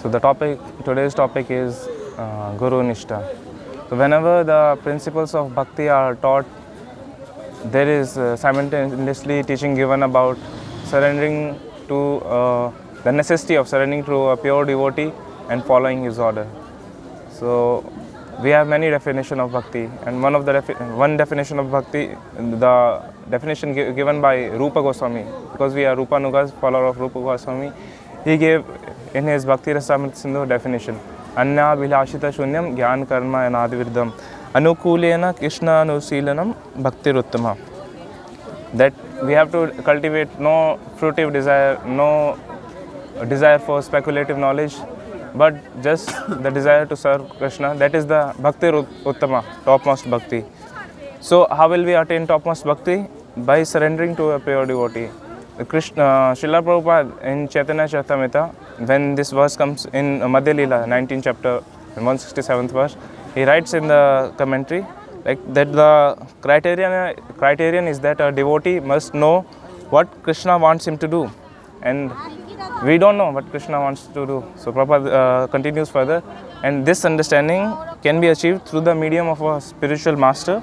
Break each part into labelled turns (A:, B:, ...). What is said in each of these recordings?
A: So today's topic is Guru Nistha. So whenever the principles of bhakti are taught, there is simultaneously teaching given about surrendering to the necessity of surrendering to a pure devotee and following his order. So we have many definitions of bhakti, and one definition of bhakti, the definition given by Rupa Goswami, because we are Rupanugas, follower of Rupa Goswami, he gave in his Bhakti Rasamrita Sindhu definition, Anya Vilashita Shunyam Gyan Karma Anadivirdam Anukulena Krishna Anusilanam Bhakti Ruttama. That we have to cultivate no fruitive desire, no desire for speculative knowledge, but just the desire to serve Krishna. That is the Bhakti Uttama, topmost bhakti. So how will we attain topmost bhakti? By surrendering to a pure devotee. Srila Prabhupada in Chaitanya Charitamrita, when this verse comes in Madhya Leela, 19th chapter, 167th verse, he writes in the commentary like that the criterion is that a devotee must know what Krishna wants him to do, and we don't know what Krishna wants to do. So Prabhupada continues further, and this understanding can be achieved through the medium of a spiritual master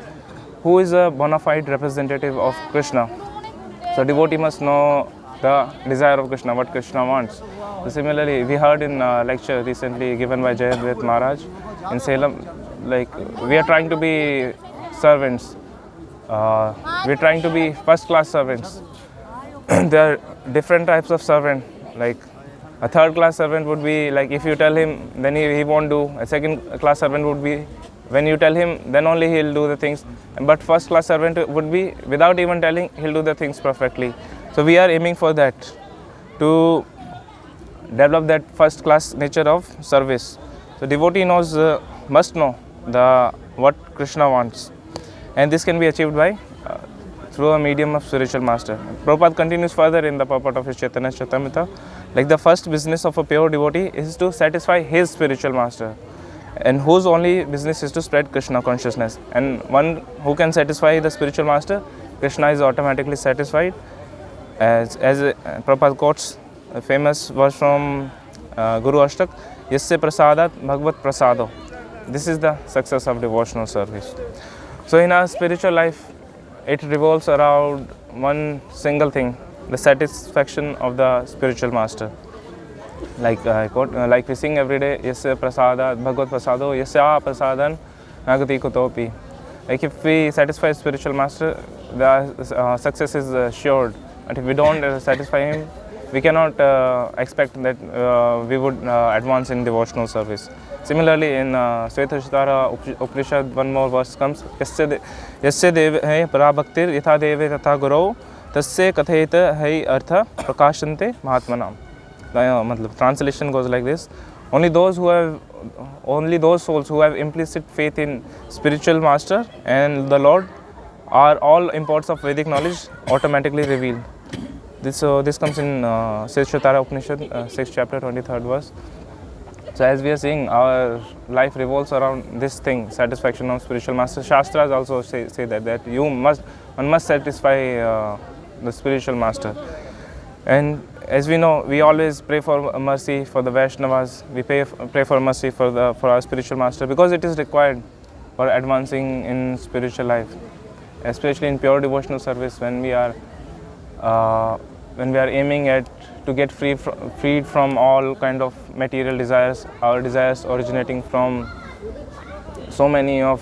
A: who is a bona fide representative of Krishna. So devotee must know the desire of Krishna, what Krishna wants. So similarly, we heard in a lecture recently given by Jayadvaita Maharaj in Salem, like we are trying to be servants. We are trying to be first-class servants. There are different types of servant. Like a third-class servant would be like if you tell him, then he won't do. A second-class servant would be when you tell him, then only he'll do the things. But first-class servant would be without even telling, he'll do the things perfectly. So we are aiming for that, to develop that first-class nature of service. So devotee must know what Krishna wants, and this can be achieved by through a medium of spiritual master. Prabhupada continues further in the purport of his Chaitanya Charitamrita, like the first business of a pure devotee is to satisfy his spiritual master, and whose only business is to spread Krishna consciousness. And one who can satisfy the spiritual master, Krishna is automatically satisfied. As Prabhupada quotes a famous verse from Guru Ashtak, Yasya prasadat bhagavad prasado. This is the success of devotional service. So in our spiritual life, it revolves around one single thing, the satisfaction of the spiritual master. Like I quote, like we sing every day, Yasya prasadat bhagavad prasado, Yasya prasadan nagati kutopi. Like if we satisfy spiritual master, the success is assured. And if we don't satisfy him, we cannot expect that we would advance in devotional service. Similarly, in Akhiladhara Upanishad, one more verse comes, Yasya deve hai parabhaktir yatha deve tatha gurau tasya katheta hai artha prakashante mahatmanam. Translation goes like this: only those souls who have implicit faith in spiritual master and the Lord are all imports of Vedic knowledge automatically revealed. This comes in Akhiladhara Upanishad, 6th chapter, 23rd verse. So as we are seeing, our life revolves around this thing, satisfaction of spiritual master. Shastras also say that one must satisfy the spiritual master. And as we know, we always pray for mercy for the Vaishnavas. We pray for mercy for our spiritual master, because it is required for advancing in spiritual life, especially in pure devotional service, when we are aiming at to get freed from all kind of material desires, our desires originating from so many of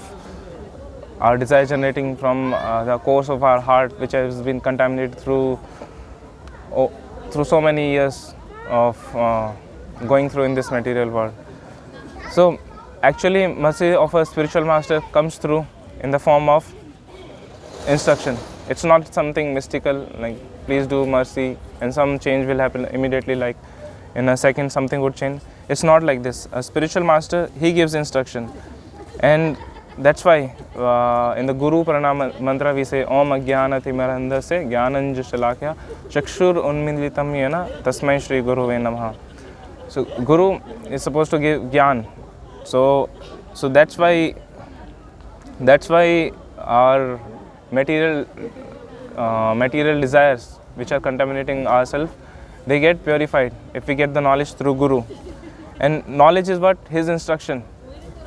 A: our desires generating from the course of our heart, which has been contaminated through so many years of going through in this material world. So actually, mercy of a spiritual master comes through in the form of instruction. It's not something mystical, like please do mercy and some change will happen immediately, like in a second something would change. It's not like this. A spiritual master, he gives instruction, and that's why in the Guru Pranam mantra we say Om Ajnana Timirandha se Jnananj Shalakya Chakshur Unmilitam Yena Tasmai Shri Guru Ve Namaha. So Guru is supposed to give Jnana. So that's why our material desires which are contaminating ourselves, they get purified if we get the knowledge through Guru. And knowledge is what? His instruction.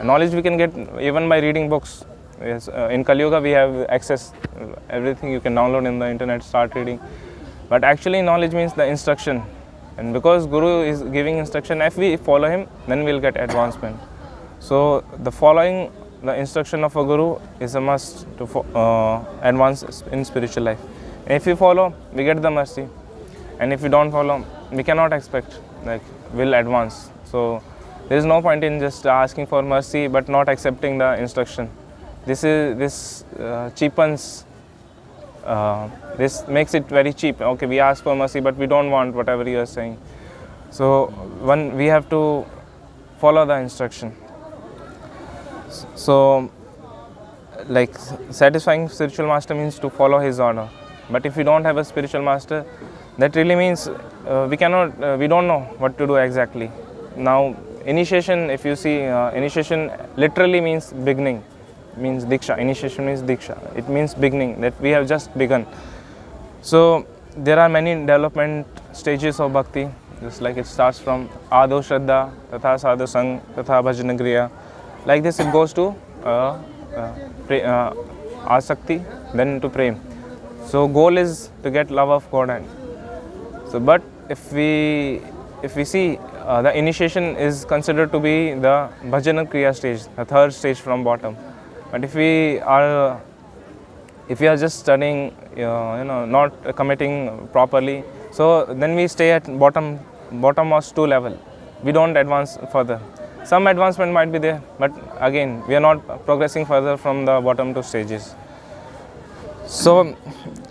A: Knowledge we can get even by reading books. Yes, in Kali Yuga we have access, everything you can download in the internet, start reading. But actually knowledge means the instruction. And because Guru is giving instruction, if we follow him, then we'll get advancement. So the following the instruction of a Guru is a must to advance in spiritual life. And if we follow, we get the mercy. And if we don't follow, we cannot expect like we'll advance. So there is no point in just asking for mercy but not accepting the instruction. This cheapens. This makes it very cheap. Okay, we ask for mercy, but we don't want whatever you are saying. So we have to follow the instruction. So, like satisfying spiritual master means to follow his order. But if we don't have a spiritual master, that really means we don't know what to do exactly. Now, initiation, if you see, initiation literally means beginning, means diksha. Initiation means diksha. It means beginning, that we have just begun. So, there are many development stages of bhakti, just like it starts from Ado Shraddha, Tatha Sadhu Sang, Tatha Bhajana Griya. Like this, it goes to Asakti, then to Prem. So, goal is to get love of God. And so, but if we see, the initiation is considered to be the Bhajana Kriya stage, the third stage from bottom. But if we are just studying, not committing properly, so then we stay at bottommost 2 level. We don't advance further. Some advancement might be there, but again, we are not progressing further from the bottom 2 stages. So,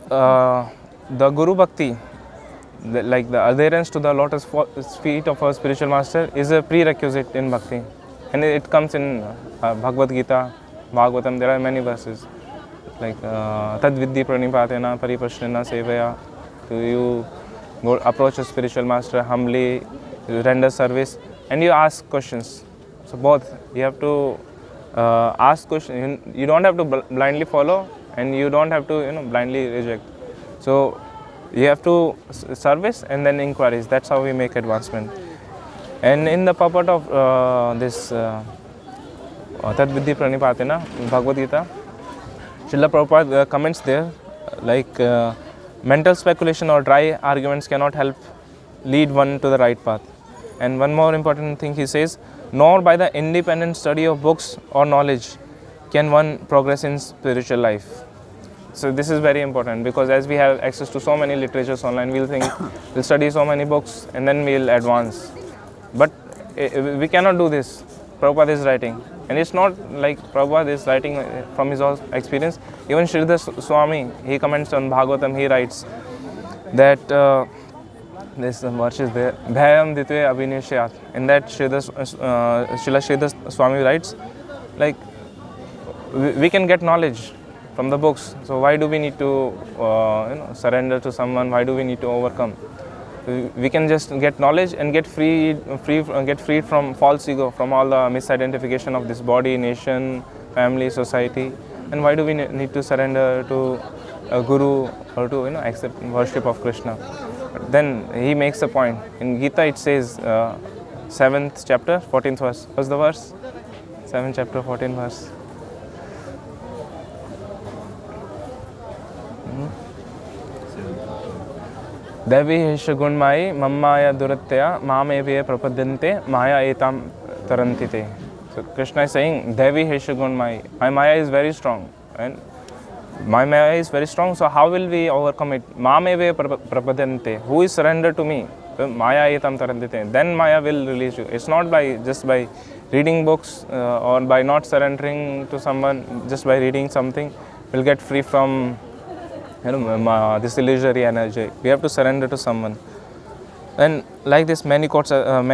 A: the Guru Bhakti, like the adherence to the lotus feet of our spiritual master, is a prerequisite in Bhakti. And it comes in Bhagavad Gita, Bhagavatam, there are many verses. Like Tad Vidhi Pranipatena Pariprashnena Sevaya. You approach a spiritual master humbly, you render service, and you ask questions. So both, you have to ask questions. You don't have to blindly follow, and you don't have to blindly reject. So you have to service and then inquiries. That's how we make advancement. And in the purport of this Tad Vidhi Pranipatena, Bhagavad Gita, Srila Prabhupada comments there, like mental speculation or dry arguments cannot help lead one to the right path. And one more important thing he says, nor by the independent study of books or knowledge can one progress in spiritual life. So this is very important, because as we have access to so many literatures online, we'll study so many books and then we'll advance. But we cannot do this. Prabhupada is writing. And it's not like Prabhupada is writing from his own experience. Even Sridhar Swami, he comments on Bhagavatam, he writes that this verse is there, Bhayam Ditve Abhineshayat. In that, Srila Sridhar Swami writes, like, we can get knowledge from the books. So why do we need to surrender to someone? Why do we need to overcome? We can just get knowledge and get freed from false ego, from all the misidentification of this body, nation, family, society. And why do we need to surrender to a guru or to accept worship of Krishna? But then he makes a point. In Gita it says 7th chapter, 14th verse. What's the verse? 7th chapter, 14th verse. Devi Heshagunmai Mammaya Duratya Mamevya Prapadyante Maya Etam Tarantite. So Krishna is saying, Devi Heshagunmai. My Maya is very strong. And my Maya is very strong, so how will we overcome it? Mamevya Prapadyante. Who is surrendered to me? Maya Etam Tarantite. Then Maya will release you. It's not just by reading books or by not surrendering to someone, just by reading something, we'll get free from this illusory energy. We have to surrender to someone. And like this, many quotes, in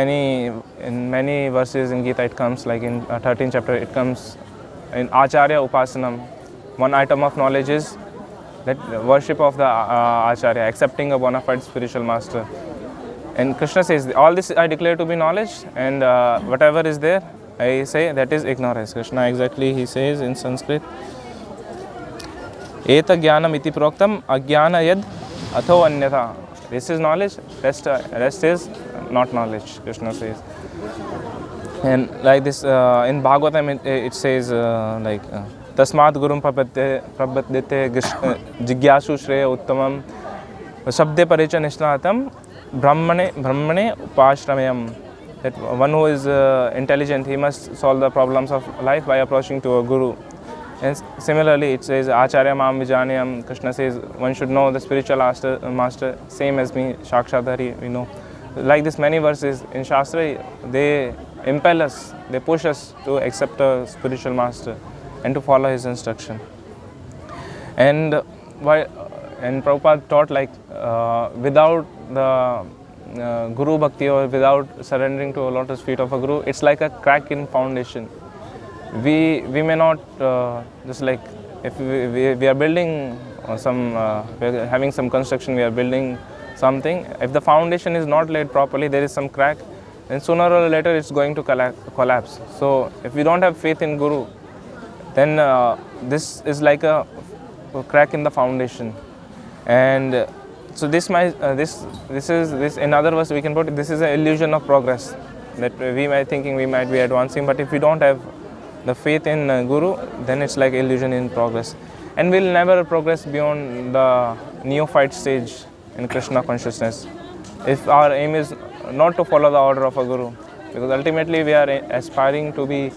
A: many verses in Gita it comes, like in 13th chapter it comes in Acharya Upasanam. One item of knowledge is that worship of the Acharya, accepting a bona fide spiritual master. And Krishna says, all this I declare to be knowledge, and whatever is there, I say that is ignorance. Krishna exactly, he says in Sanskrit, Eta jnanam iti proktam ajnana yad atho anyatha. This is knowledge, rest is not knowledge, Krishna says. And like this, in Bhagavatam, it says Tasmat Gurum Prabhadyate Jigyasu Shreya Uttamam Shabde Paricha Nishtanatam Brahmane Upashramayam. That one who is intelligent, he must solve the problems of life by approaching to a guru. And similarly, it says Acharya Mam Vijanyam. Krishna says one should know the spiritual master, same as me, Shakshadhari, we know. Like this, many verses in Shastra, they impel us, they push us to accept a spiritual master and to follow his instruction. And Prabhupada taught without the Guru Bhakti or without surrendering to a lotus feet of a Guru, it's like a crack in foundation. We may not, just like if we are building we are having some construction, we are building something. If the foundation is not laid properly, there is some crack, and sooner or later it's going to collapse. So if we don't have faith in Guru, then this is like a crack in the foundation. And so this is in other words we can put this is an illusion of progress, that we might thinking we might be advancing, but if we don't have the faith in Guru, then it's like illusion in progress, and we'll never progress beyond the neophyte stage in Krishna consciousness if our aim is not to follow the order of a Guru, because ultimately we are aspiring to be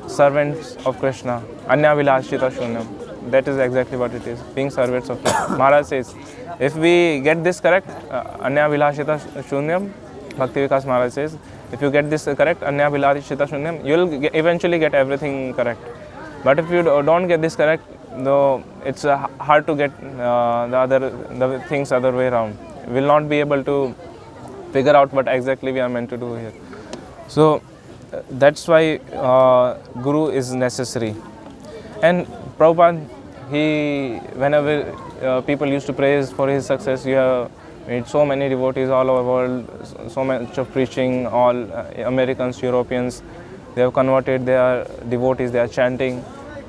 A: servants of Krishna. Anya Vilashita Shunyam. That is exactly what it is, being servants of Krishna. Maharaj says, if we get this correct, Anya Vilashita Shunyam, Bhakti Vikas Maharaj says, if you get this correct, Anya Vilashita Shunyam, you will eventually get everything correct. But if you don't get this correct, though it's hard to get the things other way around. We will not be able to figure out what exactly we are meant to do here. So that's why Guru is necessary. And Prabhupada, whenever people used to praise for his success, you have made so many devotees all over the world, so much of preaching, all Americans, Europeans, they have converted, they are devotees, they are chanting.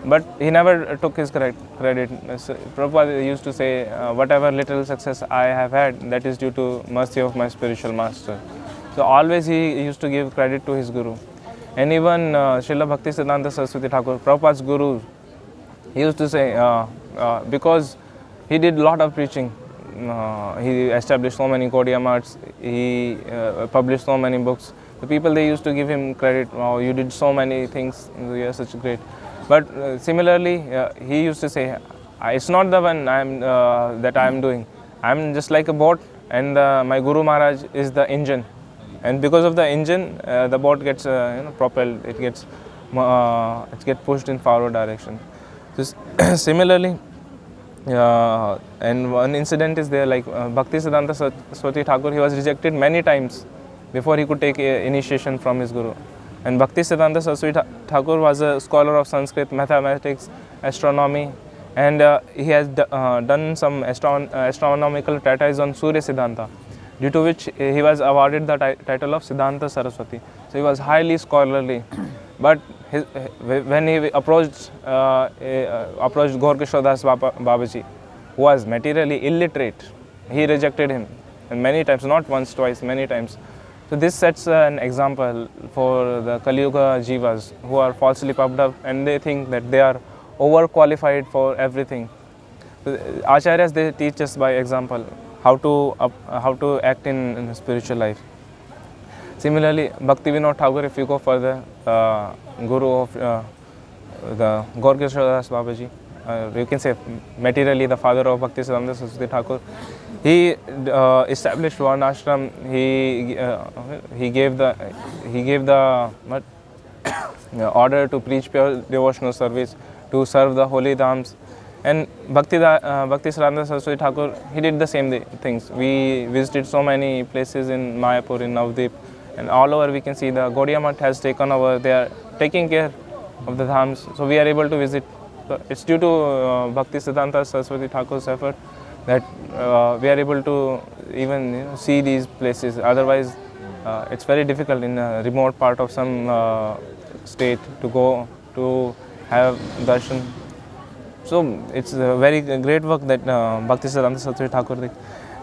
A: But he never took his credit. Prabhupada used to say, whatever little success I have had, that is due to mercy of my spiritual master. So always he used to give credit to his Guru. And even Srila Bhaktisiddhanta Saraswati Thakur, Prabhupada's Guru, he used to say, because he did a lot of preaching, he established so many Gaudiya Maths, he published so many books. The people, they used to give him credit, wow, you did so many things, you are such great. But similarly, he used to say, it's not the one that I am doing. I am just like a boat, and my Guru Maharaj is the engine. And because of the engine, the boat gets propelled, it gets pushed in forward direction. So similarly, and one incident is there, like Bhaktisiddhanta Saraswati Thakur, he was rejected many times before he could take initiation from his Guru. And Bhaktisiddhanta Saraswati Thakur was a scholar of Sanskrit, mathematics, astronomy, and he has done some astronomical treatise on Surya Siddhanta, due to which he was awarded the title of Siddhanta Saraswati. So he was highly scholarly. But when he approached Gaurkishore Das Babaji, who was materially illiterate, he rejected him, and many times, not once, twice, many times. So this sets an example for the Kali Yuga Jivas who are falsely puffed up and they think that they are overqualified for everything. So Acharyas, they teach us by example how to act in spiritual life. Similarly, Bhaktivinoda Thakur, if you go further, Guru of the Gaurkishore Das Babaji, you can say materially the father of Bhaktisiddhanta Saraswati Thakur, he established one ashram. He gave the order to preach pure devotional service, to serve the holy dhams. And Bhaktisiddhanta Saraswati Thakur, he did the same things. We visited so many places in Mayapur, in Navadvip, and all over we can see the Gaudiya Math has taken over. They are taking care of the dhams, so we are able to visit. So it's due to Bhaktisiddhanta Saraswati Thakur's effort that we are able to even see these places. Otherwise, it's very difficult in a remote part of some state to go to have darshan. So it's a very great work that Bhaktisiddhanta Saraswati Thakur did.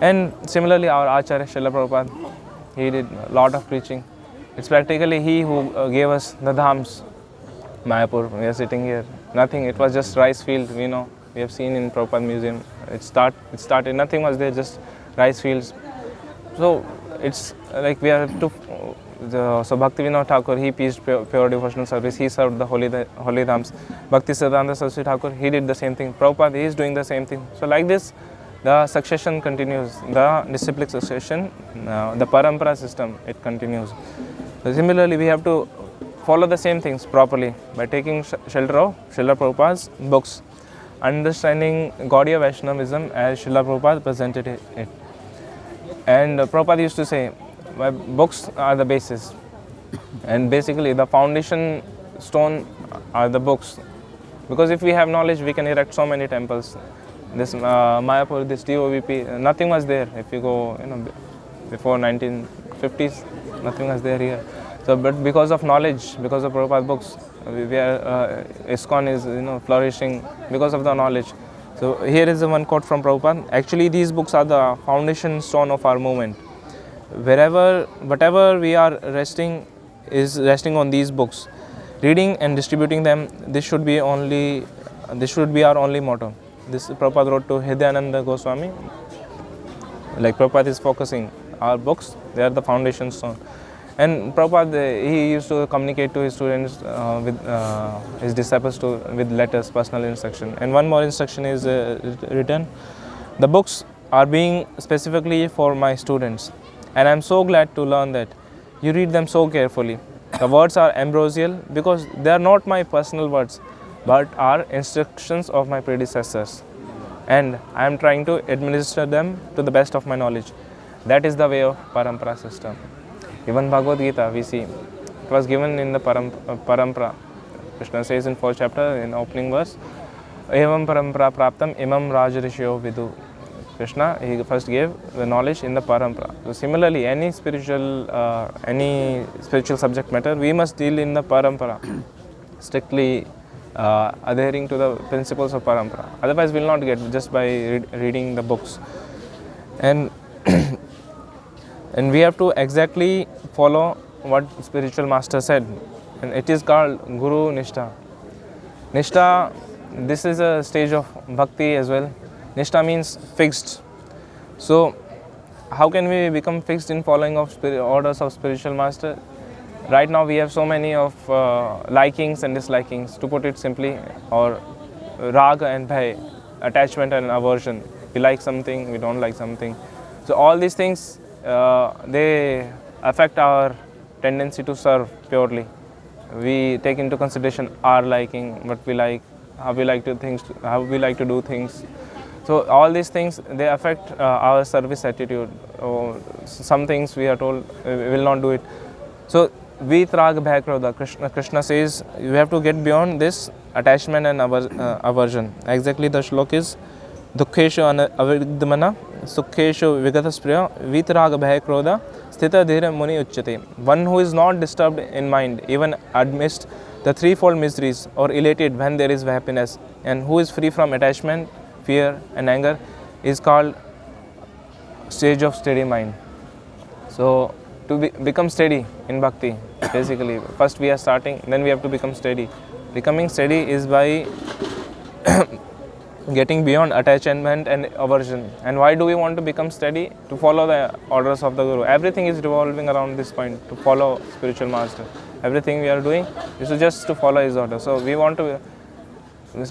A: And similarly, our Acharya Srila Prabhupada, he did a lot of preaching. It's practically he who gave us the dhams. Mayapur, we are sitting here. Nothing, it was just rice field, we have seen in Prabhupada Museum. It started, nothing was there, just rice fields. So it's like we have to, so Bhaktivinoda Thakur, he preached pure devotional service, he served the holy dhams. Bhakti Siddhanta Saraswati Thakur, he did the same thing. Prabhupada, he is doing the same thing. So like this, the succession continues, the disciplic succession, the parampara system, it continues. So similarly, we have to follow the same things properly by taking shelter of Srila Prabhupada's books, understanding Gaudiya Vaishnavism as Srila Prabhupada presented it. And Prabhupada used to say, my books are the basis, and basically the foundation stone are the books, because if we have knowledge, we can erect so many temples. This Mayapur, this DOVP, nothing was there. If you go, before 1950s, nothing was there here. So, but because of knowledge, because of Prabhupada books, we are, ISKCON is flourishing because of the knowledge. So here is one quote from Prabhupada. Actually, these books are the foundation stone of our movement. Whatever we are resting is resting on these books. Reading and distributing them, this should be our only motto. This Prabhupada wrote to Hridayananda Goswami. Like Prabhupada is focusing, our books, they are the foundation stone. And Prabhupada, he used to communicate to his students, with his disciples with letters, personal instruction. And one more instruction is written. The books are being specifically for my students. And I am so glad to learn that you read them so carefully. The words are ambrosial because they are not my personal words, but are instructions of my predecessors. And I am trying to administer them to the best of my knowledge. That is the way of parampara system. Even Bhagavad Gita, we see, it was given in the parampara. Krishna says in 4th chapter, in opening verse, Evam parampara praptam imam rajarishyo vidu. Krishna, he first gave the knowledge in the parampara. So similarly, any spiritual subject matter, we must deal in the parampara, strictly adhering to the principles of parampara. Otherwise, we will not get just by reading the books. And and we have to exactly follow what spiritual master said, and it is called Guru Nistha. Nistha, this is a stage of bhakti as well. Nistha means fixed. So, how can we become fixed in following of orders of spiritual master? Right now we have so many of likings and dislikings, to put it simply, or raga and bhai, attachment and aversion. We like something, we don't like something. So all these things, they affect our tendency to serve purely. We take into consideration our liking, what we like, how we like to do things. So all these things, they affect our service attitude. Some things we are told we will not do it. So vitrag bhaya krodha, Krishna says you have to get beyond this attachment and aversion. Exactly the shlok is Dukkheshu avidmana Sukheshu vigataspriya vitraga bhaya krodha sthita dhira muni uchyate. One who is not disturbed in mind even amidst the threefold miseries, or elated when there is happiness, and who is free from attachment, fear and anger, is called stage of steady mind. So to become steady in bhakti, basically first we are starting, then we have to become steady. Becoming steady is by getting beyond attachment and aversion. And why do we want to become steady? To follow the orders of the Guru. Everything is revolving around this point, to follow spiritual master. Everything we are doing is just to follow his order. So we want to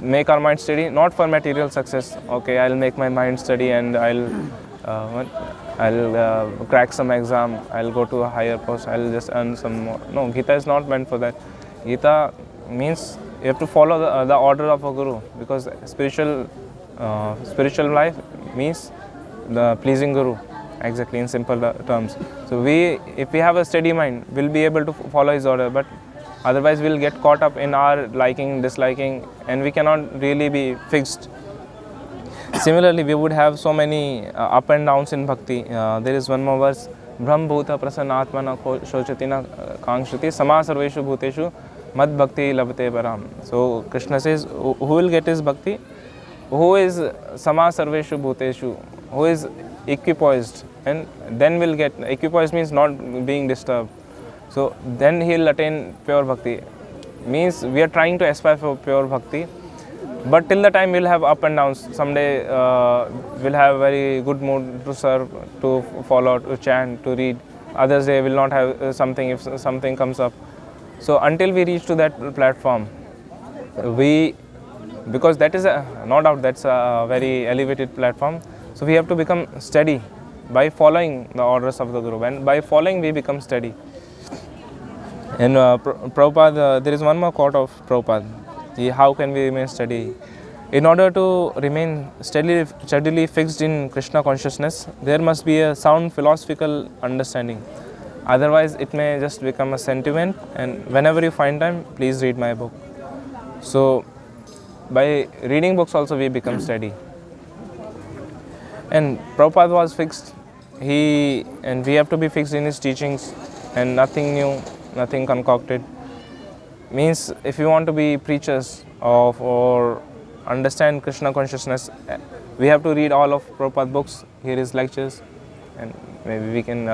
A: make our mind steady, not for material success. Okay, I'll make my mind steady and I'll crack some exam, I'll go to a higher post, I'll just earn some more. No, Gita is not meant for that. Gita means you have to follow the order of a Guru, because spiritual life means the pleasing Guru, exactly, in simple terms. So if we have a steady mind, we'll be able to follow his order, but otherwise we'll get caught up in our liking, disliking, and we cannot really be fixed. Similarly, we would have so many up and downs in bhakti. There is one more verse, Brahm bhuta prasannatmana shochatina kangshati sama sarveshu bhuteshu mad bhakti labte param. So Krishna says, who will get his bhakti? Who is sama sarveshu bhuteshu, who is equipoised, and then will get. Equipoised means not being disturbed. So then he will attain pure bhakti. Means we are trying to aspire for pure bhakti, but till the time we'll have up and downs. Someday we'll have very good mood to serve, to follow, to chant, to read. Others day will not have something if something comes up. So until we reach to that platform, because that is no doubt that's a very elevated platform. So we have to become steady by following the orders of the Guru, and by following we become steady. And Prabhupada, there is one more quote of Prabhupada. How can we remain steady? In order to remain steadily fixed in Krishna consciousness, there must be a sound philosophical understanding. Otherwise, it may just become a sentiment. And whenever you find time, please read my book. So, by reading books also we become steady. And Prabhupada was fixed. And we have to be fixed in his teachings, and nothing new, nothing concocted. Means if you want to be preachers of or understand Krishna consciousness, we have to read all of Prabhupada books, hear his lectures, and maybe we can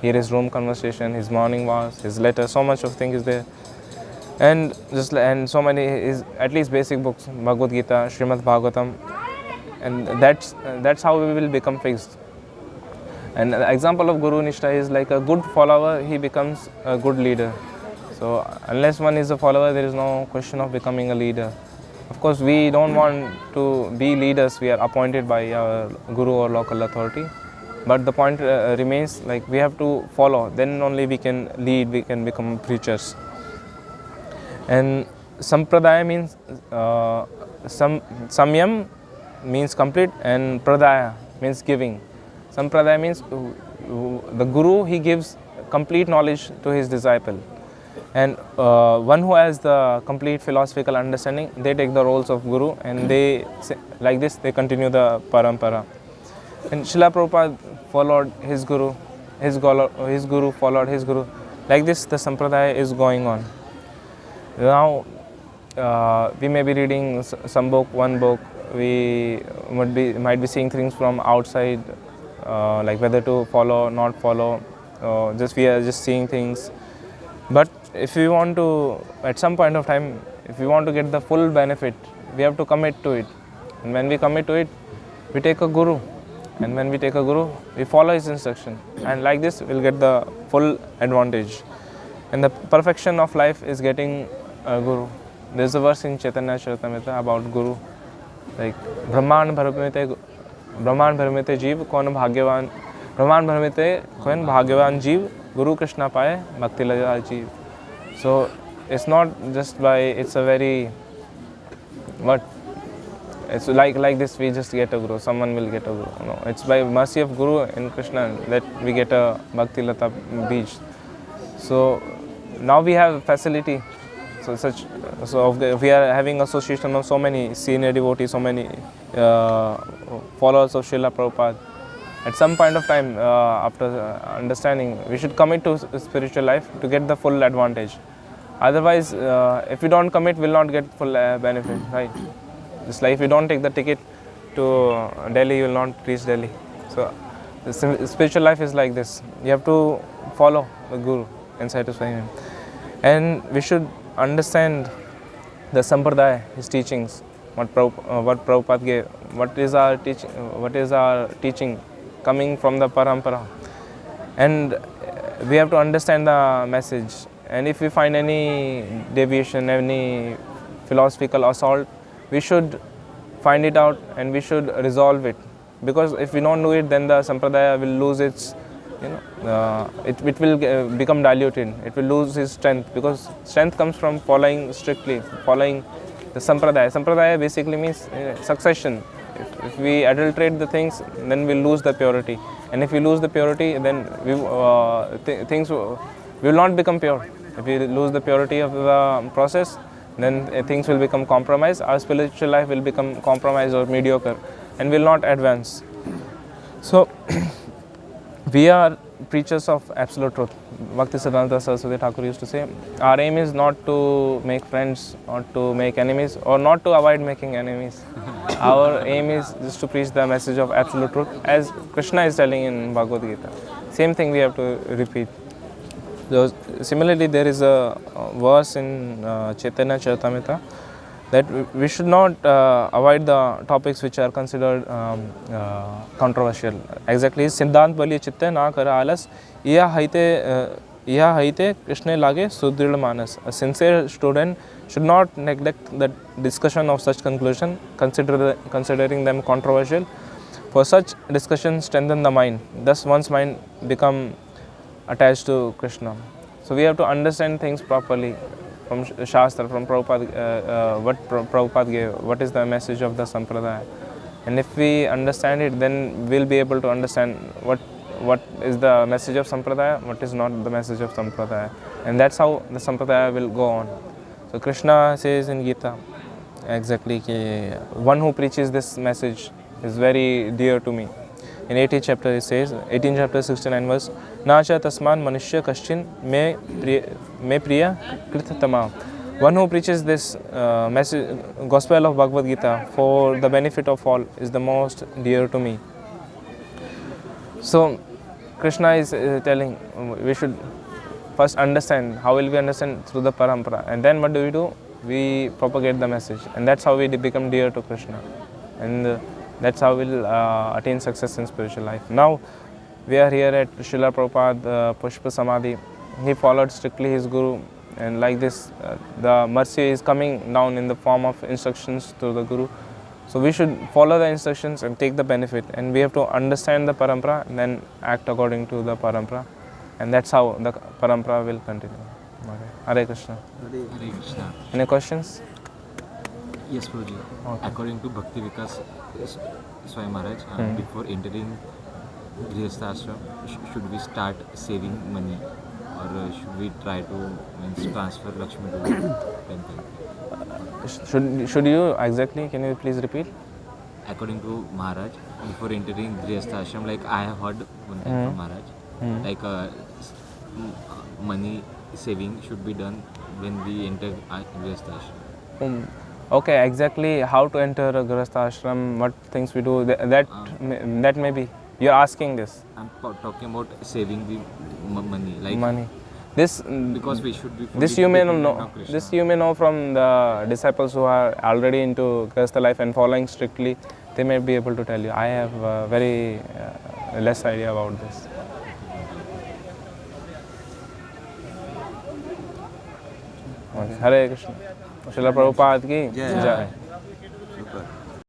A: hear his room conversation, his morning walks, his letters. So much of things is there, and so many is at least basic books, Bhagavad Gita, Srimad Bhagavatam, and that's how we will become fixed. And the example of Guru Nistha is like a good follower, he becomes a good leader. So unless one is a follower, there is no question of becoming a leader. Of course, we don't want to be leaders. We are appointed by our Guru or local authority. But the point remains, like we have to follow. Then only we can lead, we can become preachers. And Sampradaya means, Samyam means complete, and Pradaya means giving. Sampradaya means the Guru, he gives complete knowledge to his disciple. And one who has the complete philosophical understanding, they take the roles of Guru, and they, like this, they continue the parampara. And Srila Prabhupada followed his Guru, his Guru followed his Guru. Like this, the Sampradaya is going on. Now, we may be reading one book, we might be seeing things from outside, like whether to follow, not follow, we are just seeing things. But if we want to, at some point of time, if we want to get the full benefit, we have to commit to it. And when we commit to it, we take a Guru. And when we take a Guru, we follow his instruction. And like this, we'll get the full advantage. And the perfection of life is getting a Guru. There's a verse in Chaitanya Charitamrita about Guru. Like, Brahman bharmite jeev kaun bhagyavan. Brahman bharmite kaun bhagyavan jeev. Guru Krishna paye bhakti laja jeev. So it's not just by, it's a very, it's like this we just get a Guru, someone will get a Guru. No, it's by mercy of Guru and Krishna that we get a Bhakti Lata Beej. So now we have facility. So we are having association of so many senior devotees, so many followers of Srila Prabhupada. At some point of time, after understanding, we should commit to spiritual life to get the full advantage. Otherwise, if we don't commit, we'll not get full benefit, right? Just like if you don't take the ticket to Delhi, you will not reach Delhi. So the spiritual life is like this. You have to follow the Guru and satisfy him. And we should understand the Sampradaya, his teachings, what Prabhupada gave, what is our teaching coming from the parampara. And we have to understand the message. And if we find any deviation, any philosophical assault, we should find it out and we should resolve it. Because if we don't do it, then the Sampradaya will lose its, it will become diluted. It will lose its strength, because strength comes from following strictly, following the Sampradaya. Sampradaya basically means succession. If we adulterate the things, then we lose the purity. And if we lose the purity, then things will not become pure. If we lose the purity of the process, then things will become compromised. Our spiritual life will become compromised or mediocre and will not advance. So, we are preachers of absolute truth. Bhakti Siddhanta Saraswati Thakur used to say, our aim is not to make friends or to make enemies or not to avoid making enemies. Our aim is just to preach the message of absolute truth, as Krishna is telling in Bhagavad Gita. Same thing we have to repeat. Similarly, there is a verse in Chaitanya Charitamrita that we should not avoid the topics which are considered controversial. Exactly, Siddhant bali chitte na kara alas, iya haite Krishna lage sudril manas. A sincere student should not neglect the discussion of such conclusion, considering them controversial. For such discussions strengthen the mind. Thus, one's mind become attached to Krishna. So we have to understand things properly from Shastra, from Prabhupada, what Prabhupada gave, what is the message of the Sampradaya. And if we understand it, then we'll be able to understand what is the message of Sampradaya, what is not the message of Sampradaya. And that's how the Sampradaya will go on. So Krishna says in Gita, exactly, one who preaches this message is very dear to me. In 18th chapter it says, 18th chapter 69 verse, Nacha tasman manushya kaschin me priya kritatama. One who preaches this message, gospel of Bhagavad Gita for the benefit of all is the most dear to me. So Krishna is telling we should first understand. How will we understand? Through the parampara. And then what do? We propagate the message. And that's how we become dear to Krishna. And that's how we'll attain success in spiritual life. Now, we are here at Srila Prabhupada Pushpa Samadhi. He followed strictly his Guru, and like this, the mercy is coming down in the form of instructions to the Guru. So we should follow the instructions and take the benefit. And we have to understand the parampara and then act according to the parampara. And that's how the parampara will continue. Okay. Hare Krishna.
B: Hare Krishna.
A: Any questions?
B: Yes, Prabhuji. Okay. According to Bhakti Vikas Swami Maharaj, before entering Grihastha Ashram, should we start saving money, or should we try to transfer Lakshmi to temple?
A: Should you exactly? Can you please repeat?
B: According to Maharaj, before entering Grihastha Ashram, like I have heard one thing from Maharaj, like money saving should be done when we enter Grihastha Ashram.
A: Okay, exactly how to enter a Grihastha Ashram, what things we do, that may be. You are asking this.
B: I'm talking about saving the money. Like
A: money. This
B: because we should be.
A: This you may know. This you may know from the disciples who are already into Grihastha life and following strictly. They may be able to tell you. I have very less idea about this. Okay. Hare Krishna. Srila Prabhupada ki Jai.